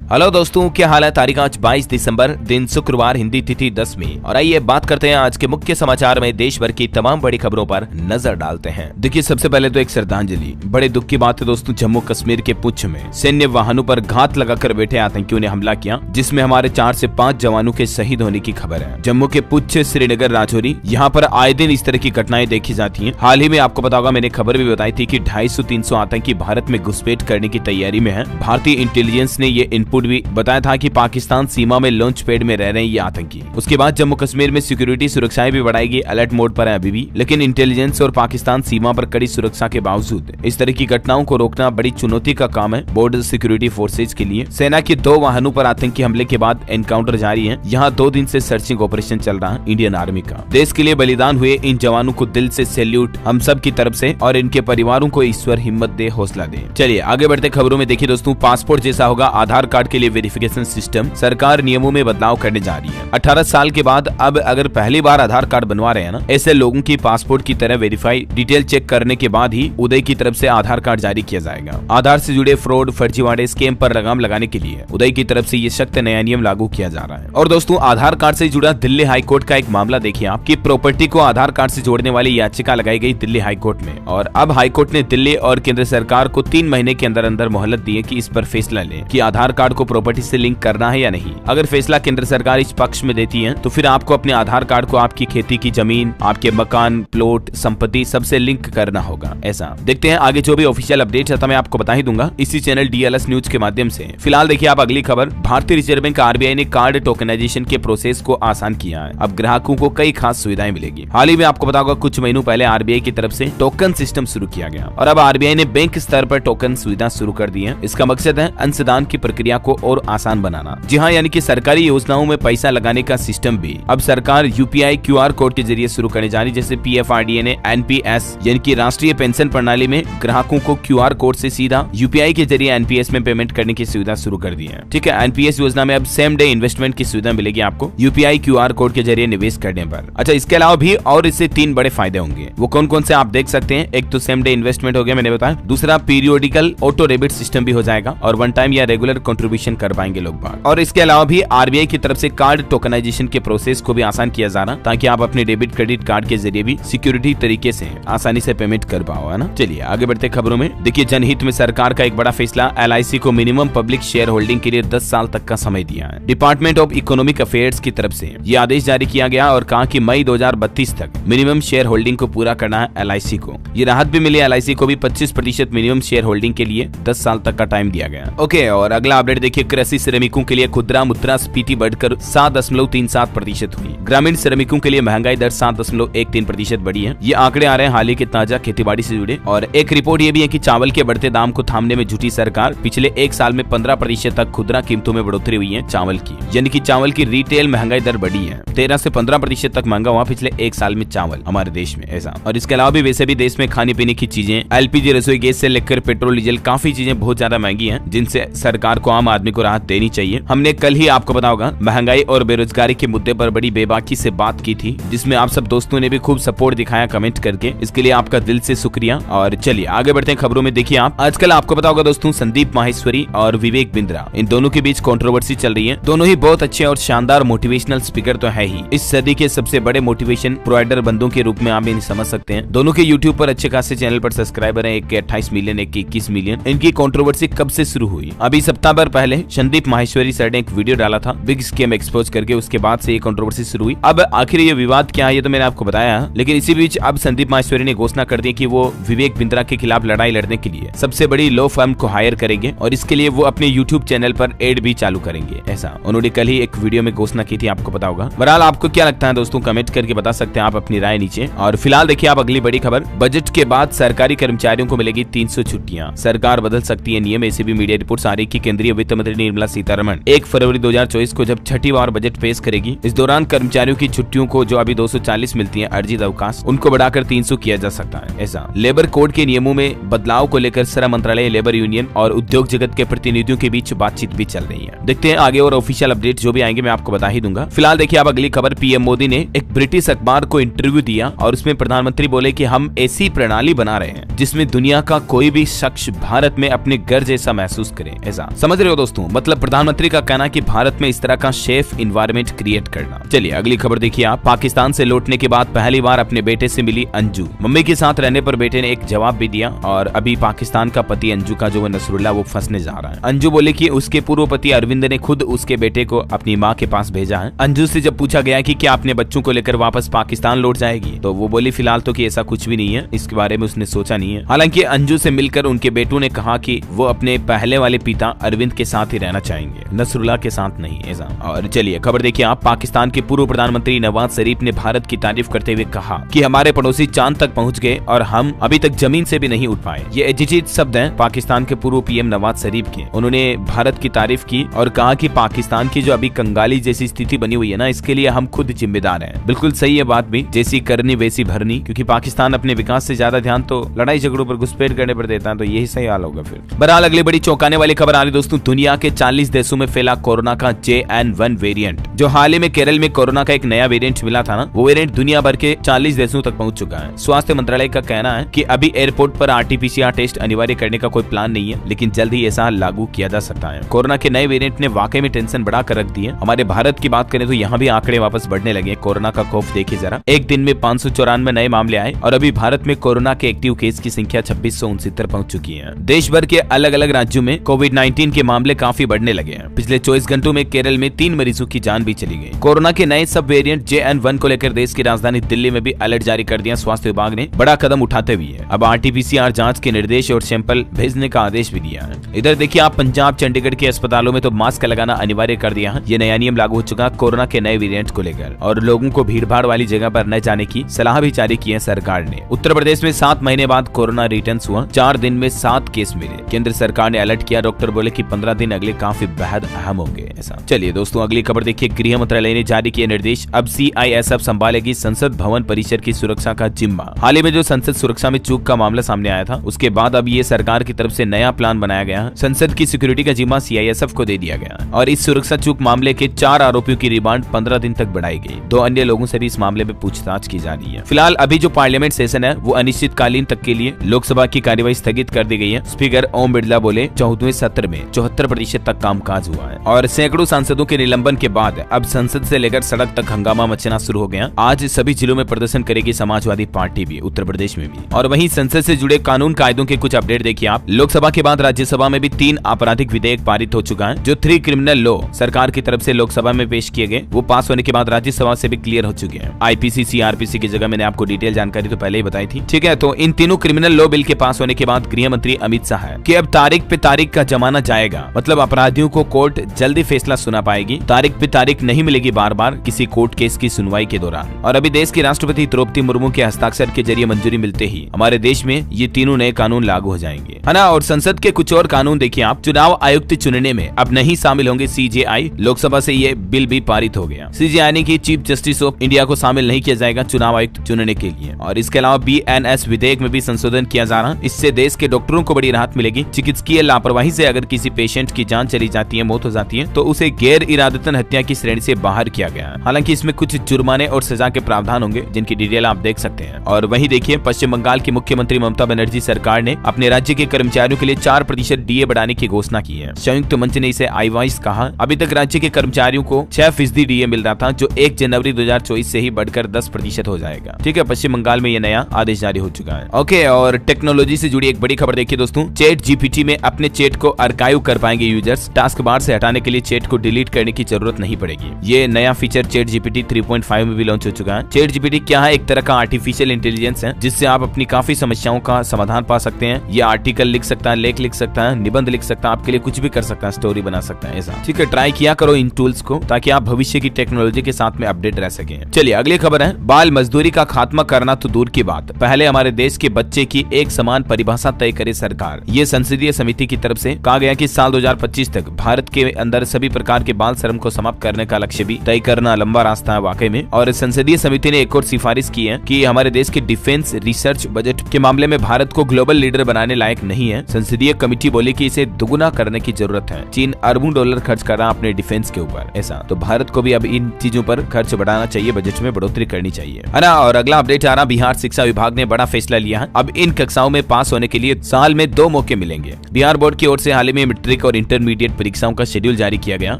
Hello दोस्तों, क्या हाल है। तारीख आज 22 दिसंबर, दिन शुक्रवार, हिंदी तिथि 10वीं। और आइए बात करते हैं आज के मुख्य समाचार में देश भर की तमाम बड़ी खबरों पर नजर डालते हैं। देखिए, सबसे पहले तो एक श्रद्धांजलि। बड़े दुख की बात है दोस्तों, जम्मू कश्मीर के पुंछ में सैन्य वाहनों पर घात लगाकर बैठे आतंकियों ने हमला किया, जिसमें हमारे 4 से 5 जवानों के शहीद होने की खबर है। जम्मू के पुंछ, श्रीनगर, राजौरी, यहाँ पर आए दिन इस तरह की घटनाएं देखी जाती है। हाल ही में आपको पता होगा, मैंने खबर भी बताई थी कि 250-300 आतंकी भारत में घुसपैठ करने की तैयारी में है। भारतीय इंटेलिजेंस ने ये इनपुट भी बताया था कि पाकिस्तान सीमा में लॉन्च पैड में रह रहे हैं ये आतंकी। उसके बाद जम्मू कश्मीर में सिक्योरिटी सुरक्षाएं भी बढ़ाएगी, अलर्ट मोड पर है अभी भी। लेकिन इंटेलिजेंस और पाकिस्तान सीमा पर कड़ी सुरक्षा के बावजूद इस तरह की घटनाओं को रोकना बड़ी चुनौती का काम है बॉर्डर सिक्योरिटी फोर्सेज के लिए। सेना के 2 वाहनों पर आतंकी हमले के बाद एनकाउंटर जारी है। यहाँ 2 दिन से सर्चिंग ऑपरेशन चल रहा है इंडियन आर्मी का। देश के लिए बलिदान हुए इन जवानों को दिल से सैल्यूट हम सब की तरफ से, और इनके परिवारों को ईश्वर हिम्मत दे, हौसला दे। चलिए आगे बढ़ते खबरों में। देखिए दोस्तों, पासपोर्ट जैसा होगा आधार कार्ड के लिए वेरिफिकेशन सिस्टम। सरकार नियमों में बदलाव करने जा रही है। 18 साल के बाद अब अगर पहली बार आधार कार्ड बनवा रहे हैं ना, ऐसे लोगों की पासपोर्ट की तरह वेरीफाई डिटेल चेक करने के बाद ही उदय की तरफ से आधार कार्ड जारी किया जाएगा। आधार से जुड़े फ्रॉड, फर्जीवाड़े, स्कैम पर लगाम लगाने के लिए उदय की तरफ से ये सख्त नया नियम लागू किया जा रहा है। और दोस्तों, आधार कार्ड से जुड़ा दिल्ली हाईकोर्ट का एक मामला देखिए आप, कि प्रॉपर्टी को आधार कार्ड से जोड़ने वाली याचिका लगाई गई दिल्ली हाईकोर्ट में। और अब हाईकोर्ट ने दिल्ली और केंद्र सरकार को 3 महीने के अंदर अंदर मोहलत दी है कि इस पर फैसला लें कि आधार कार्ड को प्रॉपर्टी से लिंक करना है या नहीं। अगर फैसला केंद्र सरकार इस पक्ष में देती है तो फिर आपको अपने आधार कार्ड को आपकी खेती की जमीन, आपके मकान, प्लॉट, संपत्ति सबसे लिंक करना होगा। ऐसा देखते हैं आगे जो भी ऑफिशियल अपडेट है मैं आपको बता ही दूंगा इसी चैनल DLS न्यूज के माध्यम से। फिलहाल देखिए आप अगली खबर। भारतीय रिजर्व बैंक RBI ने कार्ड टोकनाइजेशन के प्रोसेस को आसान किया है। अब ग्राहकों को कई खास सुविधाएं मिलेगी। हाल ही में आपको पता होगा, कुछ महीनों पहले RBI की तरफ से टोकन सिस्टम शुरू किया गया और अब RBI ने बैंक स्तर पर टोकन सुविधा शुरू कर दी है। इसका मकसद है अंशदान की प्रक्रिया को और आसान बनाना। जी हाँ, यानी कि सरकारी योजनाओं में पैसा लगाने का सिस्टम भी अब सरकार UPI QR कोड के जरिए शुरू करने जा रही है। जैसे PFRDA ने NPS यानी कि राष्ट्रीय पेंशन प्रणाली में ग्राहकों को QR कोड से सीधा UPI के जरिए NPS में पेमेंट करने की सुविधा शुरू कर दी है। ठीक है, NPS योजना में अब सेम डे इन्वेस्टमेंट की सुविधा मिलेगी आपको UPI QR कोड के जरिए निवेश करने पर। अच्छा, इसके अलावा भी और इससे 3 बड़े फायदे होंगे। वो कौन कौन से आप देख सकते हैं। एक तो सेम डे इन्वेस्टमेंट हो गया, मैंने बताया। दूसरा, पीरियोडिकल ऑटो डेबिट सिस्टम भी हो जाएगा और 1 टाइम या रेगुलर कंट्रीब्यूशन कर पाएंगे लोग बाहर। और इसके अलावा भी RBI की तरफ से कार्ड टोकनाइजेशन के प्रोसेस को भी आसान किया जा रहा, ताकि आप अपने डेबिट क्रेडिट कार्ड के जरिए भी सिक्योरिटी तरीके से आसानी से पेमेंट कर पाओ, है ना। चलिए आगे बढ़ते खबरों में। देखिए, जनहित में सरकार का एक बड़ा फैसला। LIC को मिनिमम पब्लिक शेयर होल्डिंग के लिए 10 साल तक का समय दिया है। डिपार्टमेंट ऑफ इकोनॉमिक अफेयर्स की तरफ से ये आदेश जारी किया गया और कहा कि मई 2032 तक मिनिमम शेयर होल्डिंग को पूरा करना है LIC को। ये राहत भी मिली। LIC को भी 25% मिनिमम शेयर होल्डिंग के लिए 10 साल तक का टाइम दिया गया। ओके, और अगला अपडेट देखिए, कृषि श्रमिकों के लिए खुदरा मुद्रास्फीति बढ़कर 7.37% हुई। ग्रामीण श्रमिकों के लिए महंगाई दर 7.13% बढ़ी है। ये आंकड़े आ रहे हैं हाल ही के ताजा खेतीबाड़ी से जुड़े। और एक रिपोर्ट ये भी है कि चावल के बढ़ते दाम को थामने में जुटी सरकार। पिछले 1 साल में 15% तक खुदरा कीमतों में बढ़ोतरी हुई है चावल की, यानी कि चावल की रिटेल महंगाई दर बढ़ी है। 13 से 15% तक महंगा हुआ पिछले 1 साल में चावल हमारे देश में, ऐसा। और इसके अलावा भी वैसे भी देश में खाने पीने की चीजें, LPG रसोई गैस से लेकर पेट्रोल डीजल, काफी चीजें बहुत ज्यादा महंगी हैं, जिनसे सरकार को, आम आदमी को राहत देनी चाहिए। हमने कल ही आपको पता होगा महंगाई और बेरोजगारी के मुद्दे पर बड़ी बेबाकी से बात की थी, जिसमें आप सब दोस्तों ने भी खूब सपोर्ट दिखाया कमेंट करके। इसके लिए आपका दिल से शुक्रिया। और चलिए आगे बढ़ते हैं खबरों में। देखिए आप, आजकल आपको पता होगा दोस्तों, संदीप माहेश्वरी और विवेक बिंद्रा, इन दोनों के बीच कंट्रोवर्सी चल रही है। दोनों ही बहुत अच्छे और शानदार मोटिवेशनल स्पीकर तो है ही, इस सदी के सबसे बड़े मोटिवेशन प्रोवाइडर बंदों के रूप में आप इन्हें समझ सकते हैं। दोनों के यूट्यूब पर अच्छे खासे चैनल पर सब्सक्राइबर है, एक के 28 मिलियन, एक के 21 मिलियन। इनकी कंट्रोवर्सी कब से शुरू हुई? अभी सप्ताह भर पहले संदीप माहेश्वरी सर ने एक वीडियो डाला था बिग स्कैम एक्सपोज करके, उसके बाद से ये कंट्रोवर्सी शुरू हुई। अब आखिर ये विवाद क्या है ये तो मैंने आपको बताया, लेकिन इसी बीच अब संदीप माहेश्वरी ने घोषणा कर दी कि वो विवेक बिंद्रा के खिलाफ लड़ाई लड़ने के लिए सबसे बड़ी लॉ फर्म को हायर करेंगे और इसके लिए वो अपने यूट्यूब चैनल पर एड भी चालू करेंगे। ऐसा उन्होंने कल ही एक वीडियो में घोषणा की थी, आपको पता होगा। बहरहाल आपको क्या लगता है दोस्तों, कमेंट करके बता सकते हैं आप अपनी राय नीचे। और फिलहाल देखिए आप अगली बड़ी खबर। बजट के बाद सरकारी कर्मचारियों को मिलेगी 300 छुट्टियां, सरकार बदल सकती है नियम। ऐसी भी मीडिया रिपोर्ट्स आ रही कि केंद्रीय वित्त मंत्री निर्मला सीतारमण 1 फरवरी 2024 को जब 6ठी बार बजट पेश करेगी, इस दौरान कर्मचारियों की छुट्टियों को जो अभी 240 मिलती है अर्जित अवकाश, उनको बढ़ाकर 300 किया जा सकता है। ऐसा लेबर कोड के नियमों में बदलाव को लेकर श्रम मंत्रालय, लेबर यूनियन और उद्योग जगत के प्रतिनिधियों के बीच बातचीत भी चल रही है। देखते हैं आगे और ऑफिशियल अपडेट जो भी आएंगे मैं आपको बता ही दूंगा। फिलहाल देखिए आप अगली खबर। PM मोदी ने एक ब्रिटिश अखबार को इंटरव्यू दिया और उसमें प्रधानमंत्री बोले कि हम ऐसी प्रणाली बना रहे हैं जिसमें दुनिया का कोई भी शख्स भारत में अपने घर जैसा महसूस करे। ऐसा समझ रहे हो दोस्तों, मतलब प्रधानमंत्री का कहना कि भारत में इस तरह का सेफ इन्वायरमेंट क्रिएट करना। चलिए अगली खबर देखिए आप। पाकिस्तान से लौटने के बाद पहली बार अपने बेटे से मिली अंजू। मम्मी के साथ रहने पर बेटे ने एक जवाब भी दिया और अभी पाकिस्तान का पति अंजू का जो नसरुल्लाह वो फंसने जा रहा है। अंजू बोले कि उसके पूर्व पति अरविंद ने खुद उसके बेटे को अपनी माँ के पास भेजा है। अंजू से जब पूछा गया कि क्या अपने बच्चों को लेकर वापस पाकिस्तान लौट जाएगी, तो वो बोली फिलहाल तो कि ऐसा कुछ भी नहीं है, इसके बारे में उसने सोचा नहीं है। हालांकि अंजू से मिलकर उनके बेटों ने कहा कि वो अपने पहले वाले पिता अरविंद के साथ ही रहना चाहेंगे, नसरुल्लाह के साथ नहीं। ऐसा। और चलिए खबर देखिए आप। पाकिस्तान के पूर्व प्रधानमंत्री नवाज शरीफ ने भारत की तारीफ करते हुए कहा कि हमारे पड़ोसी चांद तक पहुंच गए और हम अभी तक जमीन से भी नहीं उठ पाए। ये एजिटेड शब्द हैं पाकिस्तान के पूर्व पीएम नवाज शरीफ के। उन्होंने भारत की तारीफ की और कहा कि पाकिस्तान की जो अभी कंगाली जैसी स्थिति बनी हुई है ना, इसके लिए हम खुद जिम्मेदार हैं। बिल्कुल सही है बात भी, जैसी करनी वैसी भरनी, क्योंकि पाकिस्तान अपने विकास से ज्यादा ध्यान तो लड़ाई झगड़ों पर घुसपैठ करने पर देता है, तो यही सही हाल होगा फिर। बहरहाल अगली बड़ी चौंकाने वाली खबर आ रही दोस्तों। दुनिया के 40 देशों में फैला कोरोना का JN1 वेरिएंट। जो हाल ही में केरल में कोरोना का एक नया वेरिएंट मिला था ना, वो वेरिएंट दुनिया भर के 40 देशों तक पहुंच चुका है। स्वास्थ्य मंत्रालय का कहना है कि अभी एयरपोर्ट पर RT-PCR टेस्ट अनिवार्य करने का कोई प्लान नहीं है, लेकिन जल्द ही ऐसा लागू किया जा सकता है। कोरोना के नए वेरिएंट ने वाकई में टेंशन बढ़ा कर रख दी है। हमारे भारत की बात करें तो यहाँ भी आंकड़े वापस बढ़ने लगे। कोरोना का खौफ देखिए जरा। एक दिन में 594 नए मामले आए और अभी भारत में कोरोना के एक्टिव केस की संख्या 2669 पहुंच चुकी है। देश भर के अलग अलग राज्यों में कोविड-19 के मामले काफी बढ़ने लगे हैं। पिछले 24 घंटों में केरल में 3 मरीजों की जान भी चली गई। कोरोना के नए सब वेरिएंट JN1 को लेकर देश की राजधानी दिल्ली में भी अलर्ट जारी कर दिया। स्वास्थ्य विभाग ने बड़ा कदम उठाते हुए अब RT-PCR जांच के निर्देश और सैंपल भेजने का आदेश भी दिया है। इधर देखिए आप, पंजाब चंडीगढ़ के अस्पतालों में तो मास्क लगाना अनिवार्य कर दिया है। ये नया नियम लागू हो चुका कोरोना के नए वेरिएंट को लेकर, और लोगों को भीड़भाड़ वाली जगह पर न जाने की सलाह भी जारी की है सरकार ने। उत्तर प्रदेश में 7 महीने बाद कोरोना रिटर्न हुआ। 4 दिन में 7 केस मिले। केंद्र सरकार ने अलर्ट किया। डॉक्टर बोले कि 15 दिन अगले काफी बेहद अहम होंगे। ऐसा। चलिए दोस्तों अगली खबर देखिए। गृह मंत्रालय ने जारी किए निर्देश। अब CISF संभालेगी संसद भवन परिसर की सुरक्षा का जिम्मा। हाल ही में जो संसद सुरक्षा में चूक का मामला सामने आया था, उसके बाद अब ये सरकार की तरफ से नया प्लान बनाया गया है। संसद की सिक्योरिटी का जिम्मा CISF को दे दिया गया और इस सुरक्षा चूक मामले के 4 आरोपियों की रिमांड 15 दिन तक बढ़ाई गई। 2 अन्य लोगों से भी इस मामले में पूछताछ की जा रही है। फिलहाल अभी जो पार्लियामेंट सेशन है वो अनिश्चितकालीन तक के लिए लोकसभा की कार्यवाही स्थगित कर दी गई है। स्पीकर ओम बिरला बोले 14वें सत्र में 74% तक कामकाज हुआ है और सैकड़ों सांसदों के निलंबन के बाद अब संसद से लेकर सड़क तक हंगामा मचना शुरू हो गया। आज सभी जिलों में प्रदर्शन करेगी समाजवादी पार्टी भी, उत्तर प्रदेश में भी। और वहीं संसद से जुड़े कानून कायदों के कुछ अपडेट देखिए आप। लोकसभा के बाद राज्यसभा में भी 3 आपराधिक विधेयक पारित हो चुका है। जो 3 क्रिमिनल लॉ सरकार की तरफ से लोकसभा में पेश किए गए, वो पास होने के बाद राज्यसभा से भी क्लियर हो चुके हैं। IPC CRPC की जगह मैंने आपको डिटेल जानकारी तो पहले ही बताई थी, ठीक है। तो इन तीनों क्रिमिनल लॉ बिल के पास होने के बाद गृह मंत्री अमित शाह है कि अब तारीख पे तारीख का जमाना जाएगा। मतलब अपराधियों को कोर्ट जल्दी फैसला सुना पाएगी। तारीख पे तारीख नहीं मिलेगी बार बार किसी कोर्ट केस की सुनवाई के दौरान। और अभी देश की राष्ट्रपति द्रौपदी मुर्मू के हस्ताक्षर के जरिए मंजूरी मिलते ही हमारे देश में ये तीनों नए कानून लागू हो जाएंगे, है ना। और संसद के कुछ और कानून देखिए आप। चुनाव आयुक्त चुनने में अब नहीं शामिल होंगे CJI। लोकसभा से ये बिल भी पारित हो गया। CJI यानी कि चीफ जस्टिस ऑफ इंडिया को शामिल नहीं किया जाएगा चुनाव आयुक्त चुनने के लिए। और इसके अलावा BNS विधेयक में भी संशोधन किया जा रहा है। इससे देश के डॉक्टरों को बड़ी राहत मिलेगी। चिकित्सकीय लापरवाही से अगर किसी पेशेंट की जान चली जाती है, मौत हो जाती है, तो उसे गैर इरादतन हत्या की श्रेणी से बाहर किया गया है। हालांकि इसमें कुछ जुर्माने और सजा के प्रावधान होंगे, जिनकी डिटेल आप देख सकते हैं। और वहीं देखिए, पश्चिम बंगाल की मुख्यमंत्री ममता बनर्जी सरकार ने अपने राज्य के कर्मचारियों के लिए 4% DA बढ़ाने की घोषणा की है। संयुक्त मंच ने इसे आईवाइस कहा। अभी तक राज्य के कर्मचारियों को 6% DA मिल रहा था, जो 1 जनवरी 2024 से ही बढ़कर 10% हो जाएगा। ठीक है, पश्चिम बंगाल में यह नया आदेश जारी हो चुका है। ओके, और टेक्नोलॉजी से जुड़ी एक बड़ी खबर देखिए दोस्तों। ChatGPT में अपने चैट को आर्काइव कर पाएंगे यूजर्स। टास्क बार से हटाने के लिए चैट को डिलीट करने की जरूरत नहीं पड़ेगी। ये नया फीचर ChatGPT 3.5 में भी लॉन्च हो चुका है। ChatGPT क्या है? एक तरह का आर्टिफिशियल इंटेलिजेंस है, जिससे आप अपनी काफी समस्याओं का समाधान पा सकते हैं। ये आर्टिकल लिख सकता है, लेख लिख सकता है, निबंध लिख सकता है, आपके लिए कुछ भी कर सकता है, स्टोरी बना सकता है। ऐसा ठीक है, ट्राई किया करो इन टूल्स को, ताकि आप भविष्य की टेक्नोलॉजी के साथ में अपडेट रह सके। चलिए अगली खबर है, बाल मजदूरी का खात्मा करना तो दूर की बात, पहले हमारे देश के बच्चे की एक समान परिभाषा तय करे सरकार। ये संसदीय समिति की तरफ से कहा गया कि साल 2025 तक भारत के अंदर सभी प्रकार के बाल श्रम को समाप्त करने का लक्ष्य भी तय करना लंबा रास्ता है वाकई में। और संसदीय समिति ने एक और सिफारिश की है कि हमारे देश के डिफेंस रिसर्च बजट के मामले में भारत को ग्लोबल लीडर बनाने लायक नहीं है। संसदीय कमेटी बोली कि इसे दुगुना करने की जरूरत है। चीन अरबों डॉलर खर्च कर रहा अपने डिफेंस के ऊपर, ऐसा तो भारत को भी अब इन चीजों पर खर्च बढ़ाना चाहिए, बजट में बढ़ोतरी करनी चाहिए, है ना। और अगला अपडेट आ रहा, बिहार शिक्षा विभाग ने बड़ा फैसला लिया है। अब इन कक्षाओं में पास होने के लिए साल में 2 मौके मिलेंगे। बिहार बोर्ड की ओर से हाल ही में मैट्रिक और इंटरमीडिएट परीक्षाओं का शेड्यूल जारी किया गया।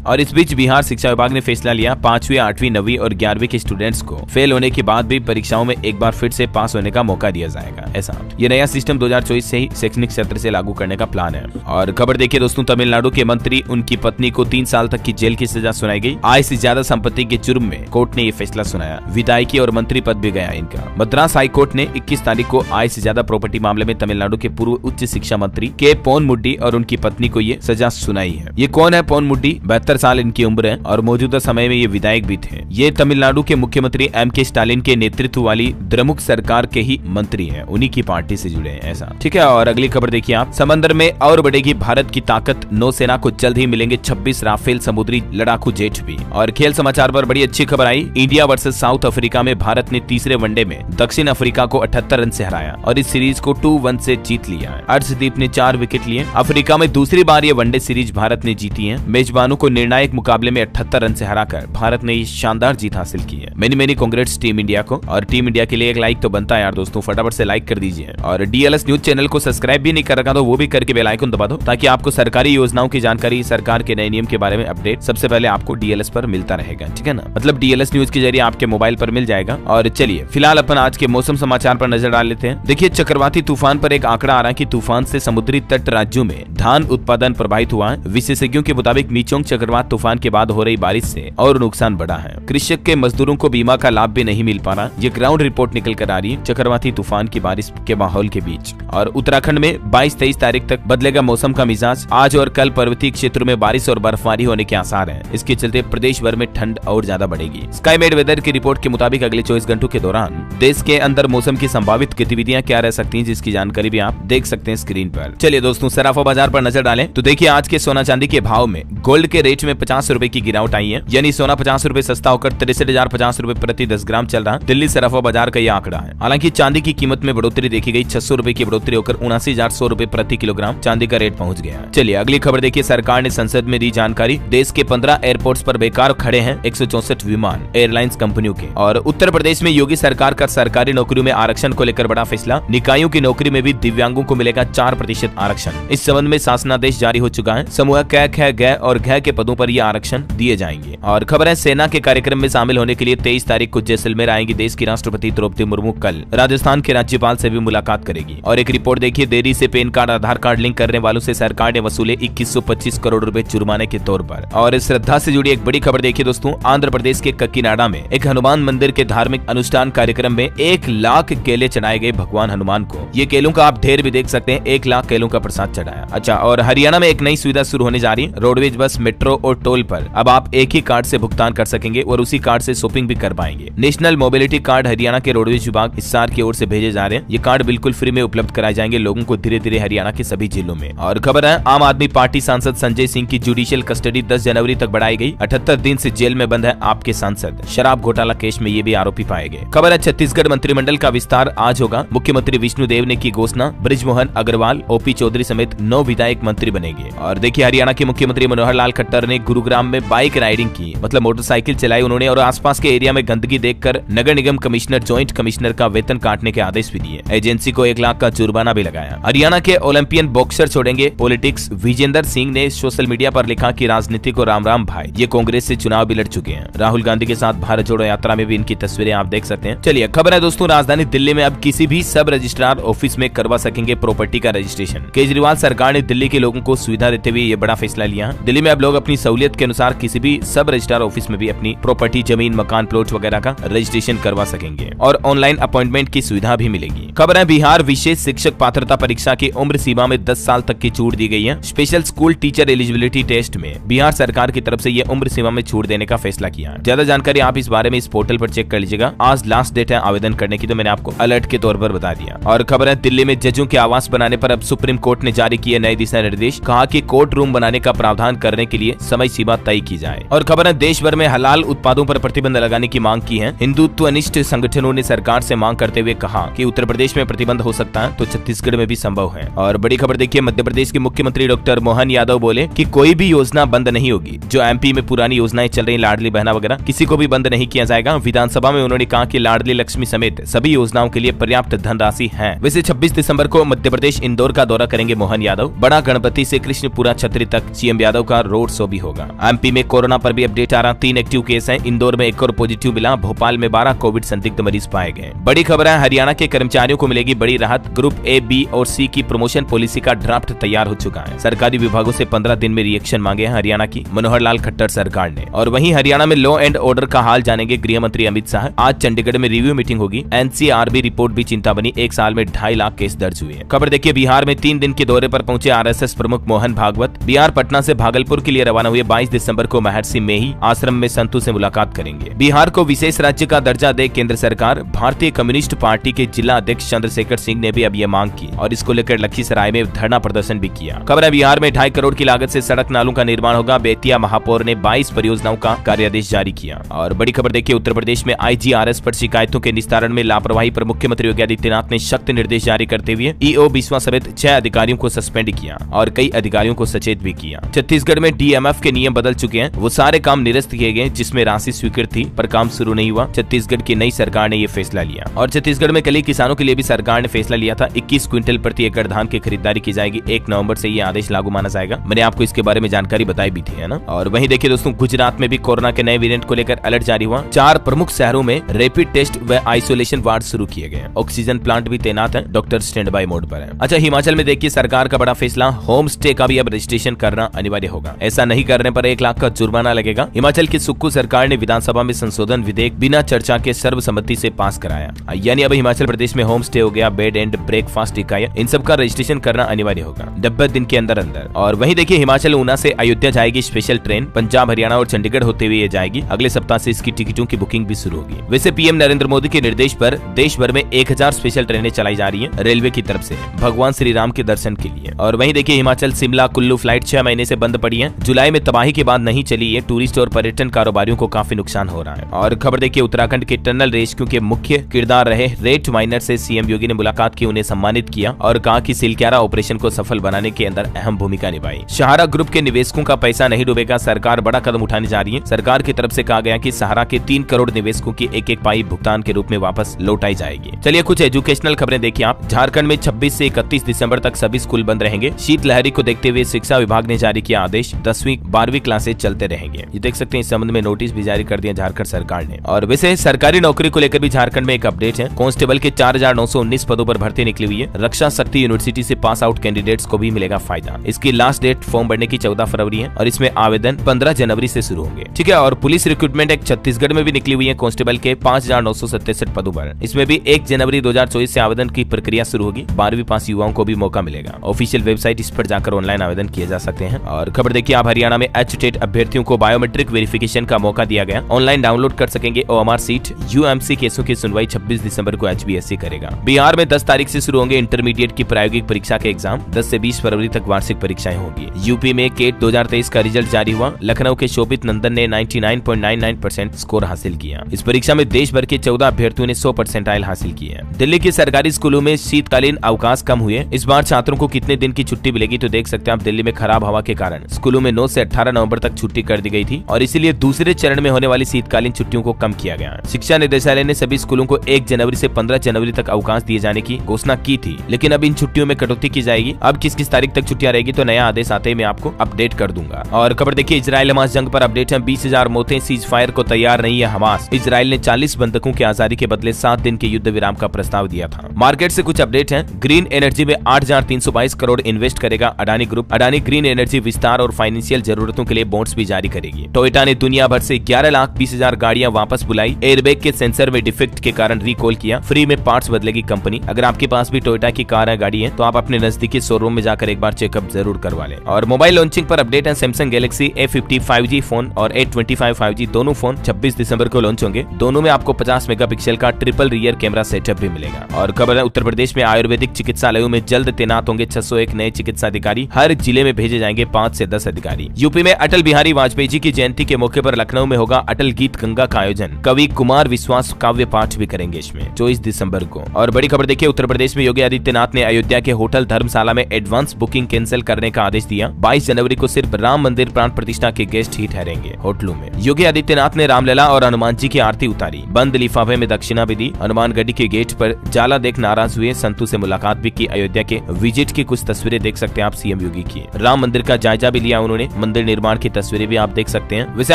और इस बीच बिहार शिक्षा विभाग ने फैसला लिया 5वीं, 8वीं, 9वीं और 11वीं के स्टूडेंट्स को फेल होने के बाद भी परीक्षाओं में एक बार फिर से पास होने का मौका दिया जाएगा। ऐसा ये नया सिस्टम 2024 से ही शैक्षणिक सत्र से लागू करने का प्लान है। और खबर देखिए दोस्तों, तमिलनाडु के मंत्री उनकी पत्नी को 3 साल तक की जेल की सजा सुनाई गई। आय से ज्यादा संपत्ति के जुर्म में कोर्ट ने ये फैसला सुनाया। विधायकी और मंत्री पद भी गया इनका। मद्रास हाई कोर्ट ने 21 तारीख को आय से ज्यादा प्रॉपर्टी मामले में तमिलनाडु के पूर्व उच्च शिक्षा मंत्री के पोनमुडी और उनकी पत्नी को ये सजा सुनाई है। ये कौन है पोनमुडी? 72 साल इनकी उम्र है और मौजूदा समय में ये विधायक भी थे। ये तमिलनाडु के मुख्यमंत्री M.K. स्टालिन के नेतृत्व वाली द्रमुक सरकार के ही मंत्री हैं, उन्हीं की पार्टी से जुड़े हैं। ऐसा ठीक है। और अगली खबर देखिए आप, समंदर में और बढ़ेगी भारत की ताकत, नौसेना को जल्द ही मिलेंगे 26 राफेल समुद्री लड़ाकू जेट भी। और खेल समाचार पर बड़ी अच्छी खबर आई, इंडिया वर्सेस साउथ अफ्रीका में भारत ने तीसरे वनडे में दक्षिण अफ्रीका को 78 रन से हराया और इस सीरीज को 2-1 से जीत लिया है। अर्शदीप ने 4 विकेट लिए। अफ्रीका में दूसरी बार ये वनडे सीरीज भारत ने जीती है। मेजबानों को निर्णायक मुकाबले में 78 रन से हराकर भारत ने ये शानदार जीत हासिल की है। मेनी कांग्रेट्स टीम इंडिया को। और टीम इंडिया के लिए एक लाइक तो बनता है यार दोस्तों, फटाफट से लाइक कर दीजिए। और DLS न्यूज चैनल को सब्सक्राइब भी नहीं कर रखा तो वो भी करके बेल आइकन दबा दो, ताकि आपको सरकारी योजनाओं की जानकारी, सरकार के नए नियम के बारे में अपडेट सबसे पहले आपको DLS पर मिलता रहेगा। ठीक है ना, मतलब DLS न्यूज के जरिए आपके मोबाइल पर मिल जाएगा। और चलिए फिलहाल अपन आज के मौसम समाचार पर नजर डाल लेते हैं। देखिए चक्रवाती तूफान पर एक आंकड़ा आ रहा है कि तूफान से समुद्री तट राज्यों में धान उत्पादन प्रभावित हुआ है। विशेषज्ञों के मुताबिक मीचोंग चक्रवात तूफान के बाद हो रही बारिश से और नुकसान बढ़ा है। कृषक के मजदूरों को बीमा का लाभ भी नहीं मिल पा रहा। ये ग्राउंड रिपोर्ट निकल कर आ रही है चक्रवाती तूफान की बारिश के माहौल के बीच। और उत्तराखंड में 22-23 तारीख तक बदलेगा मौसम का मिजाज। आज और कल पर्वतीय क्षेत्रों में बारिश और बर्फबारी होने के आसार हैं। इसके चलते प्रदेश भर में ठंड और ज्यादा बढ़ेगी। स्काईमेड वेदर की रिपोर्ट के मुताबिक अगले 24 घंटों के दौरान देश के अंदर मौसम की संभावित गतिविधियां क्या रह सकती हैं, जिसकी जानकारी भी आप देख सकते हैं स्क्रीन पर। चलिए दोस्तों सराफा बाजार पर नजर डालें तो देखिए आज के सोना चांदी के भाव में गोल्ड के रेट में 50 रुपए की गिरावट आई है, यानी सोना 50 रुपए सस्ता होकर 63,050 रुपए प्रति 10 ग्राम चल रहा है। दिल्ली सराफा बाजार का यह आंकड़ा है। हालांकि चांदी की कीमत में बढ़ोतरी देखी गई, 600 रुपए की बढ़ोतरी होकर 79,100 रुपए प्रति किलोग्राम चांदी का रेट पहुंच गया। चलिए अगली खबर देखिए, सरकार ने संसद में दी जानकारी। देश के 15 एयरपोर्ट्स पर बेकार खड़े हैं 164 विमान एयरलाइंस कंपनियों के। और उत्तर प्रदेश में योगी सरकार का सरकारी नौकरियों में आरक्षण को लेकर बड़ा फैसला। निकायों की नौकरी में भी दिव्यांगों को मिलेगा 4% आरक्षण। इस संबंध में शासनादेश जारी हो चुका है। समूह क, ख, ग और घ के पदों पर ये आरक्षण दिए जाएंगे। और खबर है सेना के कार्यक्रम में शामिल होने के लिए 23 तारीख को जैसलमेर आएंगी देश की राष्ट्रपति द्रौपदी मुर्मू। कल राजस्थान के राज्यपाल से भी मुलाकात करेगी। और एक रिपोर्ट देखिए, देरी से पैन कार्ड, आधार कार्ड लिंक करने वालों से सरकार ने वसूले 2125 करोड़ रुपए जुर्माने के तौर पर। और श्रद्धा से जुड़ी एक बड़ी खबर देखिए दोस्तों, आंध्र प्रदेश के कक्कीनाडा में एक हनुमान मंदिर के धार्मिक अनुष्ठान कार्यक्रम में 1 लाख केले चढ़ाए गए भगवान हनुमान को। ये केलों का आप ढेर भी देख सकते हैं, 1 लाख केलों का प्रसाद चढ़ाया। अच्छा, और हरियाणा में एक नई सुविधा शुरू होने जा रही है। रोडवेज बस, मेट्रो और टोल पर अब आप एक ही कार्ड से भुगतान कर सकेंगे और उसी कार्ड से शॉपिंग भी कर पाएंगे। नेशनल मोबिलिटी कार्ड हरियाणा के रोडवेज विभाग हिसार की ओर से भेजे जा रहे हैं। ये कार्ड बिल्कुल फ्री में उपलब्ध कराए जाएंगे लोगों को धीरे धीरे हरियाणा के सभी जिलों में। और खबर है, आम आदमी पार्टी सांसद संजय सिंह की जुडिशियल कस्टडी 10 जनवरी तक बढ़ाई गई। 78 दिन से जेल में बंद है आपके सांसद। शराब घोटाला केस में ये भी आरोपी पाए गए। खबर है, छत्तीसगढ़ मंत्रिमंडल का विस्तार आज होगा। मुख्यमंत्री विष्णुदेव ने की घोषणा। बृजमोहन अग्रवाल, OP चौधरी समेत 9 विधायक मंत्री बनेंगे। और देखिए हरियाणा के मुख्यमंत्री मनोहर लाल खट्टर ने गुरुग्राम में बाइक राइडिंग की, मतलब मोटरसाइकिल चलाई उन्होंने। और आसपास के एरिया में गंदगी देखकर नगर निगम कमिश्नर, ज्वाइंट कमिश्नर का वेतन काटने के आदेश भी दिए। एजेंसी को 1 लाख का जुर्माना भी लगाया। हरियाणा के ओलंपियन बॉक्सर छोड़ेंगे पॉलिटिक्स। विजेंद्र सिंह ने सोशल मीडिया पर लिखा कि राजनीति को राम राम भाई। ये कांग्रेस से चुनाव भी लड़ चुके हैं। राहुल गांधी के साथ भारत जोड़ो यात्रा में भी इनकी तस्वीरें आप देख सकते हैं। चलिए खबर है दोस्तों, राजधानी दिल्ली में अब किसी भी सब रजिस्ट्रार ऑफिस में करवा सकेंगे प्रॉपर्टी का रजिस्ट्रेशन। केजरीवाल सरकार ने दिल्ली के लोगों को सुविधा देते हुए ये बड़ा फैसला लिया। दिल्ली में अब लोग अपनी सहूलियत के अनुसार किसी भी सब रजिस्ट्रार ऑफिस में भी अपनी प्रॉपर्टी, जमीन, मकान, प्लॉट वगैरह का रजिस्ट्रेशन करवा सकेंगे और ऑनलाइन अपॉइंटमेंट की सुविधा भी मिलेगी। खबर है, बिहार विशेष शिक्षक पात्रता परीक्षा की उम्र सीमा में 10 साल तक की छूट दी गई है। Special school teacher eligibility test में बिहार सरकार की तरफ से ये उम्र सीमा में छूट देने का फैसला किया है। ज्यादा जानकारी आप इस बारे में इस पोर्टल पर चेक कर लीजिएगा। आज लास्ट डेट है आवेदन करने की, तो मैंने आपको अलर्ट के तौर पर बता दिया। और खबर है, दिल्ली में जजों के आवास बनाने पर अब सुप्रीम कोर्ट ने जारी किए नए दिशा निर्देश। कहा कि कोर्ट रूम बनाने का प्रावधान करने के लिए समय सीमा तय की जाए। और खबर है, देश भर में हलाल उत्पादों पर प्रतिबंध लगाने की मांग की है। हिंदुत्वनिष्ठ संगठनों ने सरकार से मांग करते हुए कहा कि उत्तर प्रदेश में प्रतिबंध हो सकता है तो छत्तीसगढ़ में भी संभव है। और बड़ी खबर देखिए, मध्य प्रदेश के मुख्यमंत्री डॉक्टर मोहन यादव बोले कि कोई भी योजना बंद नहीं होगी। जो MP में पुरानी योजनाएं चल रही, लाडली बहना वगैरह, किसी को भी बंद नहीं किया जाएगा। विधानसभा में उन्होंने कहा कि लाडली लक्ष्मी समेत सभी योजनाओं के लिए पर्याप्त धनराशि है। वैसे 26 दिसंबर को मध्य प्रदेश इंदौर का दौरा करेंगे मोहन यादव। बड़ा गणपति से कृष्णपुरा छतरी तक सीएम यादव का रोड शो भी होगा। एमपी में कोरोना पर भी अपडेट आ रहा, 3 एक्टिव केस हैं। इंदौर में एक और पॉजिटिव मिला, भोपाल में 12 कोविड संदिग्ध मरीज पाए गए। बड़ी खबर है, हरियाणा के कर्मचारियों को मिलेगी बड़ी राहत। ग्रुप ए, बी और सी की प्रमोशन पॉलिसी का ड्राफ्ट तैयार हो चुका है। सरकारी विभागों से 15 दिन में रिएक्शन मांगे हैं हरियाणा की मनोहर लाल खट्टर सरकार ने। और वहीं हरियाणा में लॉ एंड ऑर्डर का हाल जानेंगे गृह मंत्री अमित शाह। आज चंडीगढ़ में रिव्यू मीटिंग होगी। एनसीआरबी रिपोर्ट भी चिंता बनी, 1 साल में 2.5 लाख केस दर्ज हुए। खबर देखिए, बिहार में 3 दिन के दौरे पर पहुंचे आरएसएस प्रमुख मोहन भागवत। बिहार पटना से भागलपुर के लिए रवाना हुए। 22 दिसंबर को महर्षि मेही आश्रम में संतों से मुलाकात करेंगे। बिहार को विशेष राज्य का दर्जा दे केंद्र सरकार। भारतीय कम्युनिस्ट पार्टी के जिला अध्यक्ष चंद्रशेखर सिंह ने भी अब ये मांग की और इसको लेकर लखीसराय में धरना प्रदर्शन भी किया। खबर है, बिहार में 2.5 करोड़ की लागत से सड़क नालों का निर्माण होगा। बेतिया महापौर ने 22 परियोजनाओं का कार्यादेश जारी किया। और बड़ी खबर देखिए, उत्तर प्रदेश में आईजीआरएस पर शिकायतों के निस्तारण में लापरवाही पर मुख्यमंत्री योगी आदित्यनाथ ने सख्त निर्देश जारी करते हुए ईओ बिस्वा समेत 6 अधिकारियों को सस्पेंड किया और कई अधिकारियों को सचेत भी किया। छत्तीसगढ़ में डीएमएफ के नियम बदल चुके हैं, वो सारे काम निरस्त किए गए जिसमें राशि स्वीकृत थी पर काम शुरू नहीं हुआ। छत्तीसगढ़ की नई सरकार ने ये फैसला लिया। और छत्तीसगढ़ में कल ही किसानों के लिए भी सरकार ने फैसला लिया था, 21 क्विंटल प्रति एकड़ धान की खरीदारी की जाएगी। 1 नवंबर से ये आदेश लागू माना जाएगा। मैंने आपको इसके बारे में जानकारी बताई भी थी, है ना। और वहीं देखिए दोस्तों, गुजरात में भी कोरोना के नए वेरिएंट को लेकर अलर्ट जारी हुआ। 4 प्रमुख शहरों में रैपिड टेस्ट व आइसोलेशन वार्ड शुरू किए गए। ऑक्सीजन प्लांट भी तैनात है, डॉक्टर स्टैंड बाय मोड पर है। अच्छा, हिमाचल में देखिए सरकार का बड़ा फैसला, होम स्टे का भी अब रजिस्ट्रेशन करना अनिवार्य होगा। ऐसा नहीं करने पर 1 लाख का जुर्माना लगेगा। हिमाचल की सुक्खू सरकार ने विधानसभा में संशोधन विधेयक बिना चर्चा के सर्वसम्मति से पास कराया। यानी अब हिमाचल प्रदेश में होम स्टे हो गया, बेड एंड ब्रेकफास्ट इकाइयां, इन सब का रजिस्ट्रेशन करना अनिवार्य होगा 90 दिन के अंदर अंदर। और वहीं देखिए, हिमाचल ऊना से अयोध्या जाएगी स्पेशल ट्रेन। पंजाब, हरियाणा और चंडीगढ़ होते हुए ये जाएगी। अगले सप्ताह से इसकी टिकटों की बुकिंग भी शुरू होगी। वैसे पीएम नरेंद्र मोदी के निर्देश पर देश भर में 1000 स्पेशल ट्रेनें चलाई जा रही हैं रेलवे की तरफ से भगवान श्री राम के दर्शन के लिए। और वहीं देखिए, हिमाचल शिमला कुल्लू फ्लाइट 6 महीने से बंद पड़ी है। जुलाई में तबाही के बाद नहीं चली है। टूरिस्ट और पर्यटन कारोबारियों को काफी नुकसान हो रहा है। और खबर देखिए, उत्तराखंड के टनल रेस्क्यू के मुख्य किरदार रहे रेट माइनर से सीएम योगी ने मुलाकात की, उन्हें सम्मानित किया और कहा कि सिलक्यारा ऑपरेशन को सफल बनाने के अंदर अहम भूमिका निभाई। सहारा ग्रुप के निवेशकों का पैसा नहीं डूबेगा, सरकार बड़ा कदम उठाने जा रही है। सरकार की तरफ से कहा गया कि सहारा के 3 करोड़ निवेशकों की 1-1 पाई भुगतान के रूप में वापस लौटाई जाएगी। चलिए कुछ एजुकेशनल खबरें देखिए आप। झारखंड में 26 से 31 दिसंबर तक सभी स्कूल बंद रहेंगे। शीतलहरी को देखते हुए शिक्षा विभाग ने जारी किया आदेश, 10वीं 12वीं क्लासेज चलते रहेंगे। ये देख सकते हैं, इस संबंध में नोटिस भी जारी कर दिया झारखंड सरकार ने। और वैसे सरकारी नौकरी को लेकर भी झारखंड में एक अपडेट है। कांस्टेबल के 4919 पदों पर भर्ती निकली हुई है। रक्षा शक्ति यूनिवर्सिटी से पास आउट कैंडिडेट्स को भी मिलेगा फायदा। इसकी लास्ट डेट फॉर्म भरने की 14 फरवरी है और इसमें आवेदन 15 जनवरी से शुरू होंगे। ठीक है। और पुलिस रिक्रूटमेंट एक छत्तीसगढ़ में भी निकली हुई है कांस्टेबल के 5967 पदों पर। इसमें भी 1 जनवरी 2024 से आवेदन की प्रक्रिया शुरू होगी। 12वीं पास युवाओं को भी मौका मिलेगा। ऑफिशियल वेबसाइट इस पर जाकर ऑनलाइन आवेदन किए जा सकते हैं। और खबर देखिए आप, हरियाणा में एचटेट अभ्यर्थियों को बायोमेट्रिक वेरिफिकेशन का मौका दिया गया। ऑनलाइन डाउनलोड कर सकेंगे ओएमआर सीट। यूएमसी केसों की सुनवाई 26 दिसंबर को एचबीएससी करेगा। बिहार में 10 तारीख से शुरू होंगे इंटरमीडिएट की प्रायोगिक परीक्षा के एग्जाम। 10 से 20 फरवरी तक वार्षिक परीक्षाएं होंगी। यूपी में केट 2023 का रिजल्ट जारी हुआ। लखनऊ के शोभित नंदन ने 99.99% स्कोर हासिल किया। इस परीक्षा में देश भर के 14 अभ्यर्थियों ने 100% हासिल की है। दिल्ली के सरकारी स्कूलों में शीतकालीन अवकाश कम हुए। इस बार छात्रों को कितने दिन की छुट्टी मिलेगी तो देख सकते हैं आप, दिल्ली में खराब हवा के कारण स्कूलों में 9 से 18 नवंबर तक छुट्टी कर दी गई थी और इसीलिए दूसरे चरण में होने वाली शीतकालीन छुट्टियों को कम किया गया। शिक्षा निदेशालय ने सभी स्कूलों को 1 जनवरी से 15 जनवरी तक अवकाश दिए जाने की घोषणा की थी, लेकिन अब इन छुट्टियों में कटौती की जाएगी। अब किस तारीख तक छुट्टियां रहेगी तो नया आदेश आते ही मैं आपको अपडेट कर दूंगा। और खबर देखिए, इजराइल हमास जंग पर अपडेट है। 20,000 मौतें, सीज फायर को तैयार नहीं है हमास। इजराइल ने 40 बंधकों की आजादी के बदले 7 दिन के युद्ध विराम का प्रस्ताव दिया था। मार्केट से कुछ अपडेट है। ग्रीन एनर्जी में 8,322 करोड़ इन्वेस्ट करेगा Adani group. Adani green energy विस्तार और फाइनेंशियल जरूरतों के लिए बॉन्ड्स भी जारी करेगी। टोयोटा ने दुनिया भर से 11,20,000 गाड़ियां वापस बुलाई। एयरबैग के सेंसर में डिफेक्ट के कारण रिकॉल किया। फ्री में पार्ट्स बदलेगी कंपनी। अगर आपके पास भी टोयोटा की कार है, गाड़ी है, तो आप अपने नजदीकी शोरूम में जाकर एक बार चेकअप जरूर करवा लें। और मोबाइल लॉन्चिंग पर अपडेट है। Samsung Galaxy A50 5G phone और A25 5G दोनों फोन 26 दिसंबर को लॉन्च होंगे। दोनों में आपको 50 मेगापिक्सल का ट्रिपल रियर कैमरा सेटअप भी मिलेगा। और खबर है, उत्तर प्रदेश में आयुर्वेदिक चिकित्सालयों में जल्द तैनात होंगे 601 नए चिकित्सा अधिकारी। हर जिले में भेजे जाएंगे 5 से 10 अधिकारी। यूपी में अटल बिहारी वाजपेयी जी की जयंती के मौके पर लखनऊ में होगा अटल गीत गंगा का आयोजन। कवि कुमार विश्वास काव्य पाठ भी करेंगे इसमें 24 दिसंबर को। और बड़ी खबर देखिए, उत्तर प्रदेश में योगी आदित्यनाथ ने अयोध्या के होटल धर्मशाला में एडवांस बुकिंग कैंसिल करने का आदेश दिया। 22 जनवरी को सिर्फ राम मंदिर प्राण प्रतिष्ठा के गेस्ट ही ठहरेंगे होटलों में। योगी आदित्यनाथ ने रामलला और हनुमान जी की आरती उतारी। बंद लिफाफे में दक्षिणा भी दी। हनुमानगढ़ी के गेट पर जाला देख नाराज हुए संतों से मुलाकात भी की। अयोध्या के विजिट की कुछ तस्वीरें देख सकते हैं आप सीएम सीएम योगी की। राम मंदिर का जायजा भी लिया उन्होंने, मंदिर निर्माण की तस्वीरें भी आप देख सकते हैं। वैसे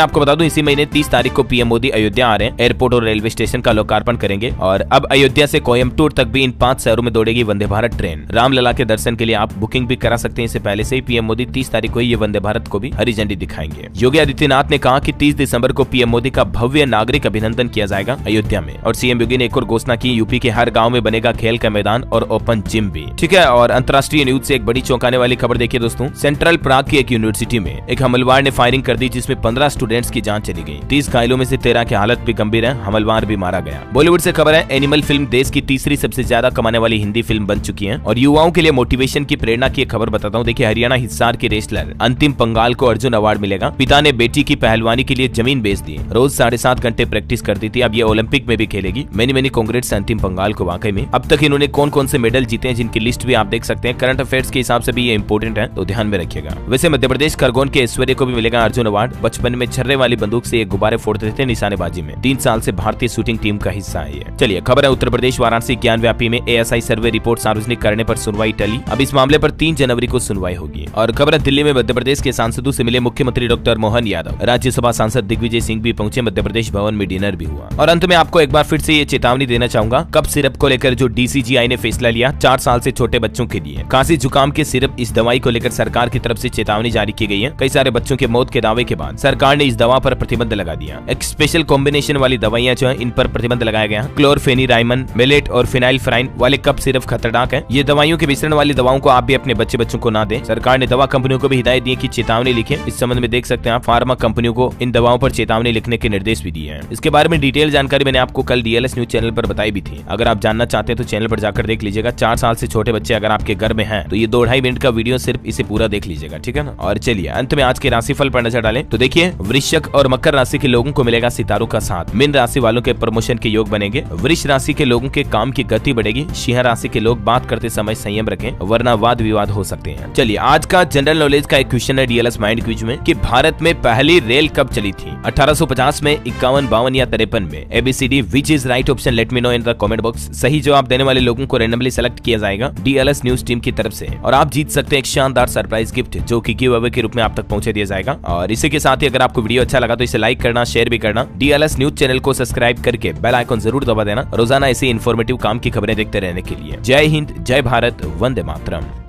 आपको बता दूं इसी महीने 30 तारीख को पीएम मोदी अयोध्या आ रहे हैं, एयरपोर्ट और रेलवे स्टेशन का लोकार्पण करेंगे और अब अयोध्या से कोयम्बटूर तक भी इन 5 शहरों में दौड़ेगी वंदे भारत ट्रेन। रामलला के दर्शन के लिए आप बुकिंग भी करा सकते हैं। इससे पहले से ही पीएम मोदी 30 तारीख को ये वंदे भारत को भी हरी झंडी दिखाएंगे। योगी आदित्यनाथ ने कहा कि 30 दिसंबर को पीएम मोदी का भव्य नागरिक अभिनंदन किया जाएगा अयोध्या में। और सीएम योगी ने एक और घोषणा की, यूपी के हर गाँव में बनेगा खेल का मैदान और ओपन जिम भी। ठीक है, और अंतर्राष्ट्रीय न्यूज से एक बड़ी चौंकाने वाली खबर देखिए दोस्तों। सेंट्रल प्राग की एक यूनिवर्सिटी में एक हमलवार ने फायरिंग कर दी जिसमें 15 स्टूडेंट्स की जान चली गई। 30 घायलों में से 13 की हालत भी गंभीर है, हमलवार भी मारा गया। बॉलीवुड से खबर है, एनिमल फिल्म देश की तीसरी सबसे ज्यादा कमाने वाली हिंदी फिल्म बन चुकी है और युवाओं के लिए मोटिवेशन की प्रेरणा की एक खबर बताता हूँ। देखिए, हरियाणा हिसार की रेसलर अंतिम पंगाल को अर्जुन अवार्ड मिलेगा। पिता ने बेटी की पहलवानी के लिए जमीन बेच दी, रोज 7.5 घंटे प्रैक्टिस करती थी, अब ये ओलंपिक में भी खेलेगी। मेनी कांग्रेट्स अंतिम पंगाल को। वाकई में अब तक इन्होंने कौन कौन से मेडल जीते हैं जिनकी लिस्ट भी आप देख सकते हैं। करंट अफेयर्स के हिसाब से भी ये इंपॉर्टेंट है, तो ध्यान में रखिएगा। वैसे मध्य प्रदेश खरगोन के ऐश्वर्य को भी मिलेगा अर्जुन अवार्ड। बचपन में छर्रे वाली बंदूक से ये गुब्बारे फोड़ते थे निशानेबाजी में। 3 साल से भारतीय शूटिंग टीम का हिस्सा है ये। चलिए, खबर है उत्तर प्रदेश वाराणसी ज्ञान व्यापी में एएसआई सर्वे रिपोर्ट सार्वजनिक करने पर सुनवाई टली। अब इस मामले पर 3 जनवरी को सुनवाई होगी। और खबर है दिल्ली में मध्य प्रदेश के सांसदों से मिले मुख्यमंत्री डॉक्टर मोहन यादव। राज्यसभा सांसद दिग्विजय सिंह भी पहुंचे, मध्य प्रदेश भवन में डिनर भी हुआ। और अंत में आपको एक बार फिर से ये चेतावनी देना चाहूंगा, कफ सिरप को लेकर जो डीसीजीआई ने फैसला लिया 4 साल से छोटे बच्चों के लिए खांसी जुकाम के सिरप, इस दवाई को लेकर सरकार की तरफ से चेतावनी जारी की गई है। कई सारे बच्चों के मौत के दावे के बाद सरकार ने इस दवा पर प्रतिबंध लगा दिया। एक स्पेशल कॉम्बिनेशन वाली दवाइयां जो है इन पर प्रतिबंध लगाया गया। क्लोरफेनिराइमन, मेलेट और फिनाइलफ्राइन वाले कफ सिरप खतरनाक है। ये दवाइयों के मिश्रण वाली दवाओं को आप भी अपने बच्चों को ना दें। सरकार ने दवा कंपनियों को भी हिदायत दी कि चेतावनी लिखें। इस संबंध में देख सकते हैं आप, फार्मा कंपनियों को इन दवाओं पर चेतावनी लिखने के निर्देश भी दिए हैं। इसके बारे में डिटेल जानकारी मैंने आपको कल डीएलएस न्यूज चैनल पर बताई भी थी। अगर आप जानना चाहते हैं तो चैनल पर जाकर देख लीजिएगा। 4 साल से छोटे बच्चे अगर आपके घर में हैं तो ये 2-2.5 मिनट का वीडियो, सिर्फ इसे पूरा देख लीजिएगा, ठीक है ना। और चलिए अंत में आज के राशिफल पर नजर डालें तो देखिए, वृश्चिक और मकर राशि के लोगों को मिलेगा सितारों का साथ। मीन राशि वालों के प्रमोशन के योग बनेंगे। वृष राशि के लोगों के काम की गति बढ़ेगी। सिंह राशि के लोग बात करते समय संयम रखें, वरना वाद विवाद हो सकते हैं। चलिए, आज का जनरल नॉलेज का एक क्वेश्चन है डीएलएस माइंड क्विज में कि भारत में पहली रेल कब चली थी? 1850 में, 51, 52 या 53 में? ABCD which is right option, let me know in the comment box. सही जवाब देने वाले लोगों को रैंडमली सेलेक्ट किया जाएगा डीएलएस न्यूज टीम की तरफ से और आप जीत सकते हैं एक शानदार सरप्राइज गिफ्ट जो कि गिव अवे के रूप में आप तक पहुंचे दिया जाएगा। और इसी के साथ ही अगर आपको वीडियो अच्छा लगा तो इसे लाइक करना, शेयर भी करना। डीएलएस न्यूज चैनल को सब्सक्राइब करके बेल आइकन जरूर दबा देना रोजाना ऐसी इन्फॉर्मेटिव काम की खबरें देखते रहने के लिए। जय हिंद, जय भारत, वंदे मातरम।